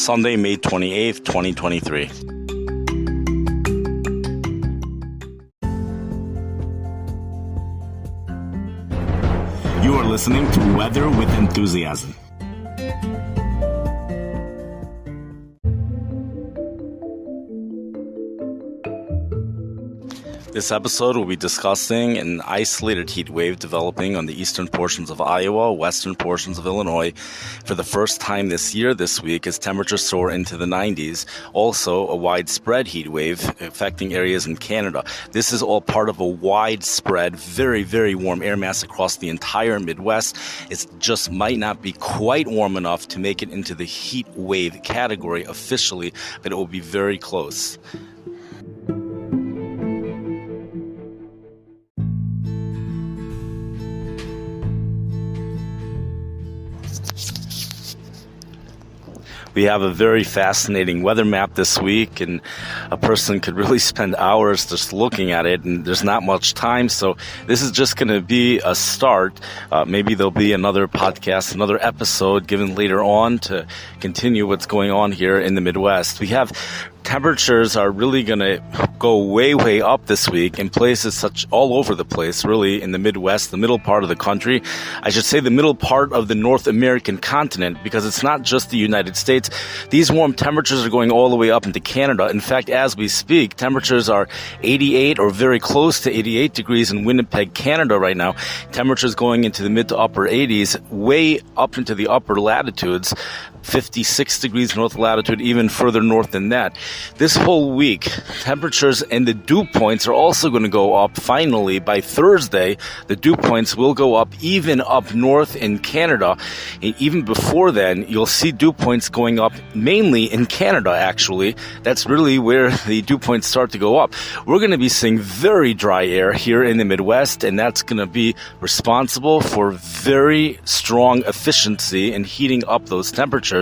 Sunday, May 28th, 2023. You are listening to Weather with Enthusiasm. This episode will be discussing an isolated heat wave developing on the eastern portions of Iowa, western portions of Illinois for the first time this year, this week, as temperatures soar into the 90s. Also, a widespread heat wave affecting areas in Canada. This is all part of a widespread, very, very warm air mass across the entire Midwest. It just might not be quite warm enough to make it into the heat wave category officially, but it will be very close. We have a very fascinating weather map this week, and a person could really spend hours just looking at it, and there's not much time, so this is just going to be a start. Maybe there'll be another podcast, another episode given later on to continue what's going on here in the Midwest. We have temperatures are really going to go way, way up this week in places such all over the place, really in the Midwest, the middle part of the country. I should say the middle part of the North American continent, because it's not just the United States. These warm temperatures are going all the way up into Canada. In fact, as we speak, temperatures are 88 or very close to 88 degrees in Winnipeg, Canada right now. Temperatures going into the mid to upper 80s, way up into the upper latitudes. 56 degrees north latitude, even further north than that. This whole week, temperatures and the dew points are also going to go up. Finally, by Thursday, the dew points will go up even up north in Canada. And even before then, you'll see dew points going up mainly in Canada, actually. That's really where the dew points start to go up. We're going to be seeing very dry air here in the Midwest, and that's going to be responsible for very strong efficiency in heating up those temperatures.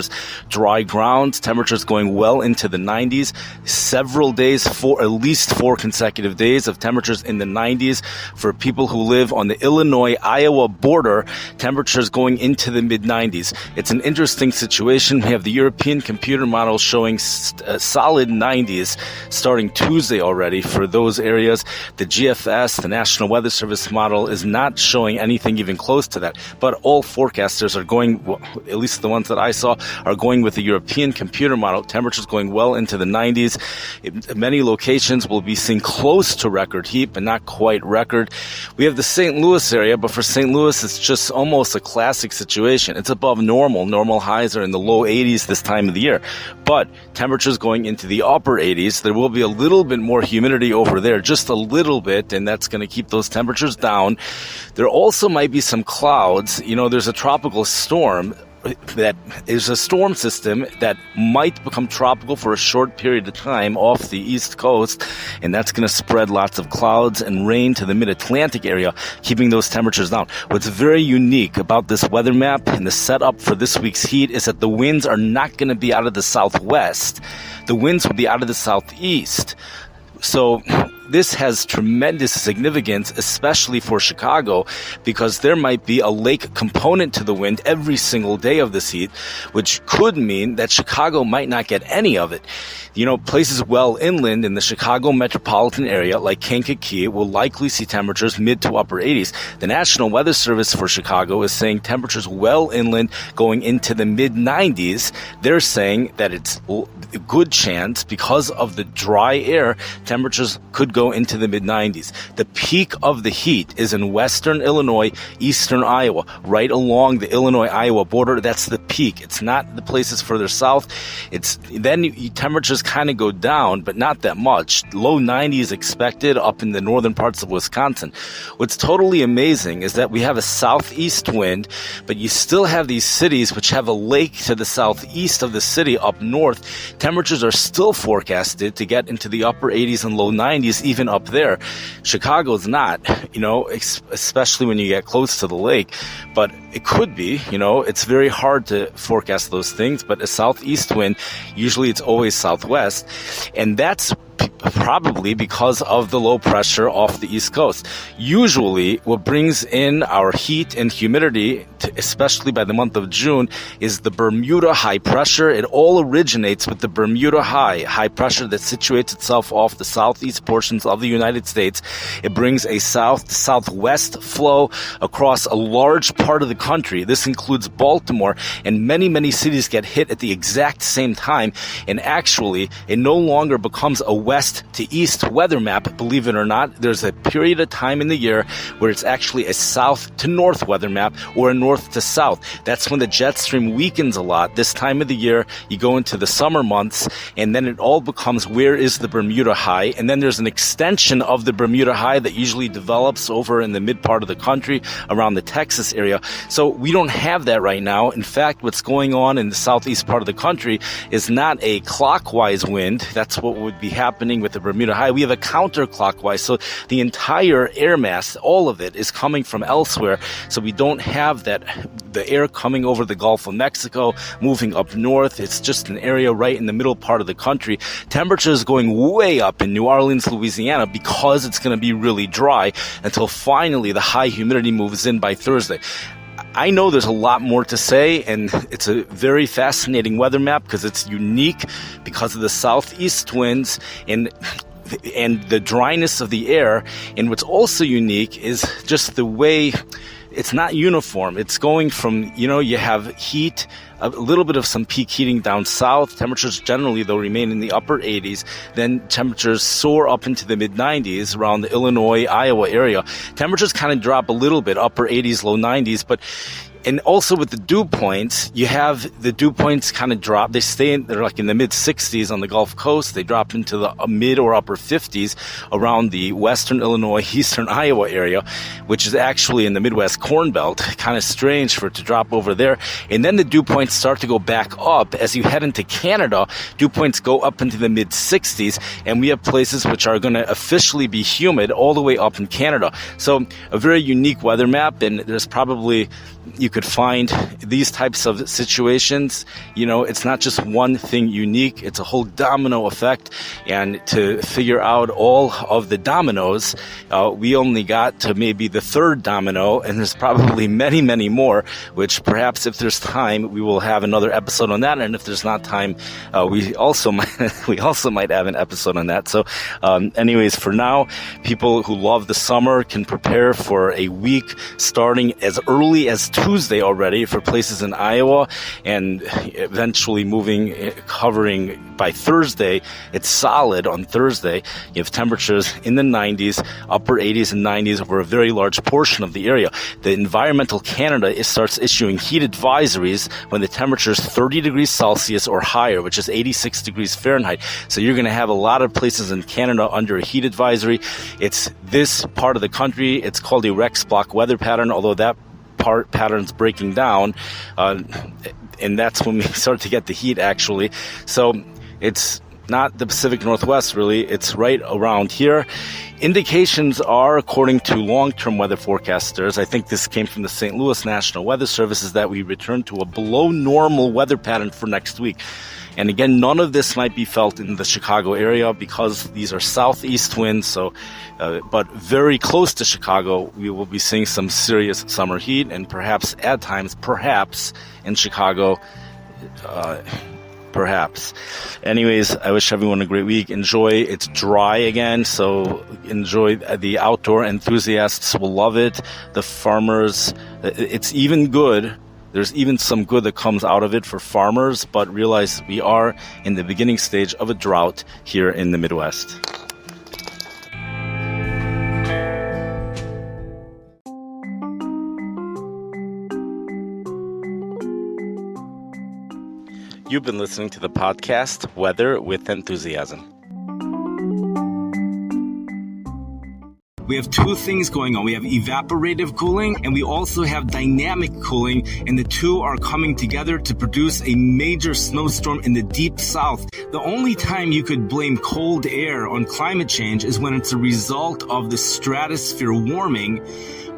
Dry ground, temperatures going well into the 90s. Several days, at least 4 consecutive days of temperatures in the 90s. For people who live on the Illinois-Iowa border, temperatures going into the mid-90s. It's an interesting situation. We have the European computer model showing solid 90s starting Tuesday already for those areas. The GFS, the National Weather Service model, is not showing anything even close to that. But all forecasters are going, well, at least the ones that I saw, are going with the European computer model. Temperatures going well into the 90s. Many locations will be seeing close to record heat, but not quite record. We have the St. Louis area, but for St. Louis, it's just almost a classic situation. It's above normal. Normal highs are in the low 80s this time of the year. But temperatures going into the upper 80s. There will be a little bit more humidity over there, just a little bit, and that's going to keep those temperatures down. There also might be some clouds. You know, there's a tropical storm that is a storm system that might become tropical for a short period of time off the East Coast, and that's going to spread lots of clouds and rain to the mid-Atlantic area, keeping those temperatures down. What's very unique about this weather map and the setup for this week's heat is that the winds are not going to be out of the southwest. The winds will be out of the southeast. So this has tremendous significance, especially for Chicago, because there might be a lake component to the wind every single day of this heat, which could mean that Chicago might not get any of it. You know, places well inland in the Chicago metropolitan area, like Kankakee, will likely see temperatures mid to upper 80s. The National Weather Service for Chicago is saying temperatures well inland going into the mid 90s. They're saying that it's a good chance, because of the dry air, temperatures could go into the mid 90s. The peak of the heat is in western Illinois, eastern Iowa, right along the Illinois-Iowa border. That's the peak. It's not the places further south. It's then temperatures kind of go down, but not that much. Low 90s expected up in the northern parts of Wisconsin. What's totally amazing is that we have a southeast wind, but you still have these cities which have a lake to the southeast of the city up north. Temperatures are still forecasted to get into the upper 80s and low 90s, even up there. Chicago's not, especially when you get close to the lake, but it could be, it's very hard to forecast those things, but a southeast wind, usually it's always southwest, and that's probably because of the low pressure off the East Coast. Usually, what brings in our heat and humidity, especially by the month of June, is the Bermuda high pressure. It all originates with the Bermuda high pressure that situates itself off the southeast portions of the United States. It brings a south-southwest flow across a large part of the country. This includes Baltimore, and many cities get hit at the exact same time. And actually, it no longer becomes a west to east weather map, believe it or not. There's a period of time in the year where it's actually a south to north weather map or a north to south. That's when the jet stream weakens a lot. This time of the year, you go into the summer months, and then it all becomes where is the Bermuda high, and then there's an extension of the Bermuda high that usually develops over in the mid part of the country around the Texas area. So we don't have that right now. In fact, what's going on in the southeast part of the country is not a clockwise wind. That's what would be happening with the Bermuda high. We have a counterclockwise, so the entire air mass, all of it, is coming from elsewhere. So we don't have that, the air coming over the Gulf of Mexico, moving up north. It's just an area right in the middle part of the country. Temperatures going way up in New Orleans, Louisiana, because it's going to be really dry until finally the high humidity moves in by Thursday. I know there's a lot more to say, and it's a very fascinating weather map because it's unique because of the southeast winds and the dryness of the air. And what's also unique is just the way it's not uniform. It's going from, you have heat, a little bit of some peak heating down south. Temperatures generally, though, remain in the upper 80s. Then temperatures soar up into the mid-90s around the Illinois, Iowa area. Temperatures kind of drop a little bit, upper 80s, low 90s, and also with the dew points, you have the dew points kind of drop. They're like in the mid 60s on the Gulf Coast. They drop into the mid or upper 50s around the western Illinois, eastern Iowa area, which is actually in the Midwest Corn Belt. Kind of strange for it to drop over there. And then the dew points start to go back up as you head into Canada. Dew points go up into the mid 60s, and we have places which are going to officially be humid all the way up in Canada. So a very unique weather map, and there's probably, you could find these types of situations. It's not just one thing unique, it's a whole domino effect. And to figure out all of the dominoes, we only got to maybe the third domino, and there's probably many more, which perhaps if there's time, we will have another episode on that. And if there's not time, we also might have an episode on that. So anyways, for now, people who love the summer can prepare for a week starting as early as Tuesday already for places in Iowa, and eventually covering by Thursday. It's solid on Thursday. You have temperatures in the 90s, upper 80s and 90s over a very large portion of the area. The Environmental Canada starts issuing heat advisories when the temperature is 30 degrees Celsius or higher, which is 86 degrees Fahrenheit. So you're going to have a lot of places in Canada under a heat advisory. It's this part of the country. It's called a Rex block weather pattern, although that pattern's breaking down, and that's when we start to get the heat, actually. So it's not the Pacific Northwest, really. It's right around here. Indications are, according to long-term weather forecasters, I think this came from the St. Louis National Weather Service, is that we return to a below normal weather pattern for next week. And again, none of this might be felt in the Chicago area because these are southeast winds. But very close to Chicago, we will be seeing some serious summer heat, and perhaps at times, in Chicago, perhaps. Anyways, I wish everyone a great week. Enjoy. It's dry again, so enjoy. The outdoor enthusiasts will love it. The farmers, it's even good. There's even some good that comes out of it for farmers, but realize we are in the beginning stage of a drought here in the Midwest. You've been listening to the podcast Weather with Enthusiasm. We have two things going on. We have evaporative cooling, and we also have dynamic cooling, and the two are coming together to produce a major snowstorm in the deep south. The only time you could blame cold air on climate change is when it's a result of the stratosphere warming,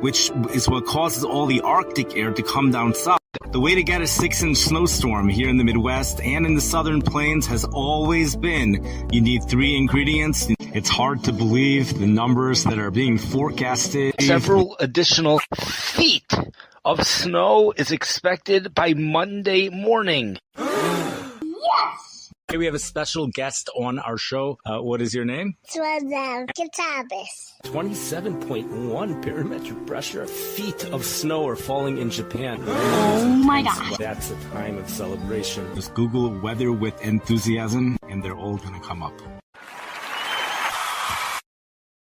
which is what causes all the Arctic air to come down south. The way to get a 6-inch snowstorm here in the Midwest and in the Southern Plains has always been you need 3 ingredients. It's hard to believe the numbers that are being forecasted. Several additional feet of snow is expected by Monday morning. Yes! Hey, we have a special guest on our show. What is your name? Kitabis. 27.1 barometric pressure. Feet of snow are falling in Japan. Oh my God. That's a time of celebration. Just Google weather with enthusiasm and they're all going to come up.